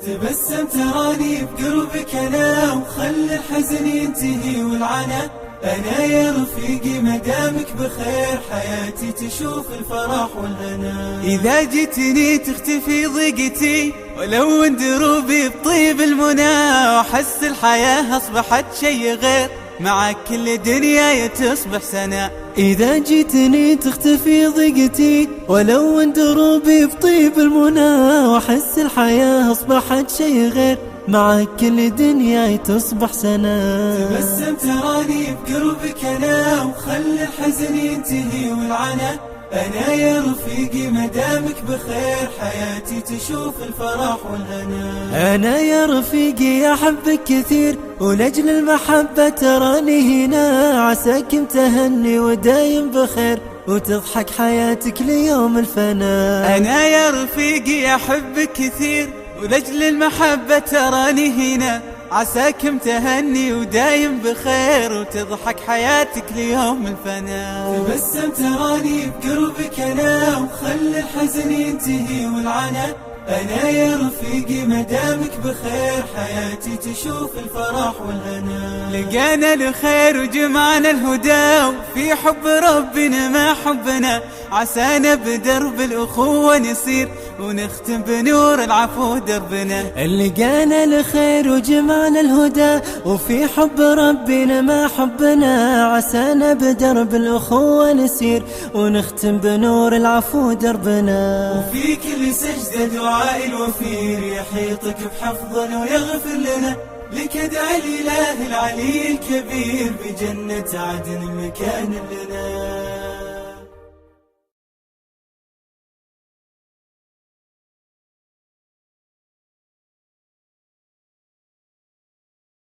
تبسم تراني بقربك أنا، وخل الحزن ينتهي والعنا. أنا يا رفيقي مدامك بخير، حياتي تشوف الفرح والهنا. إذا جيتني تختفي ضيقتي، ولو ان دروبي بطيب المنى، وأحس الحياة أصبحت شي غير، معك كل دنيا تصبح سنة. إذا جيتني تختفي ضيقتي، ولو ان دروبي بطيب المنى، وأحس الحياة أصبحت شي غير، معك كل دنيا تصبح سنة. تبسم تراني بقربك أنا، وخل الحزن ينتهي والعنا. أنا يا رفيقي مدامك بخير، حياتي تشوف الفرح والهنا. أنا يا رفيقي أحبك كثير، ولأجل المحبة تراني هنا، عساك متهني ودايم بخير، وتضحك حياتك ليوم الفنا. أنا يا رفيقي أحبك كثير، ولأجل المحبة تراني هنا، عساك متهني ودايم بخير، وتضحك حياتك ليوم الفنا. تبسم تراني بقربك أنا، وخل الحزن ينتهي والعنا. أنا يا رفيقي مدامك بخير، حياتي تشوف الفرح والهنا. لقانا الخير وجمعنا الهدى، وفي حب ربنا ما حبنا، عسانا بدرب الأخوة نصير، ونختم بنور العفو دربنا. لقانا الخير وجمعنا الهدى، وفي حب ربنا ما حبنا، عسانا بدرب الأخوة نسير، ونختم بنور العفو دربنا. وفي كل سجدة دعاء الوفير، يحيطك بحفظا ويغفر لنا. لك ادعي الإله العلي الكبير، بجنة عدن مكان لنا.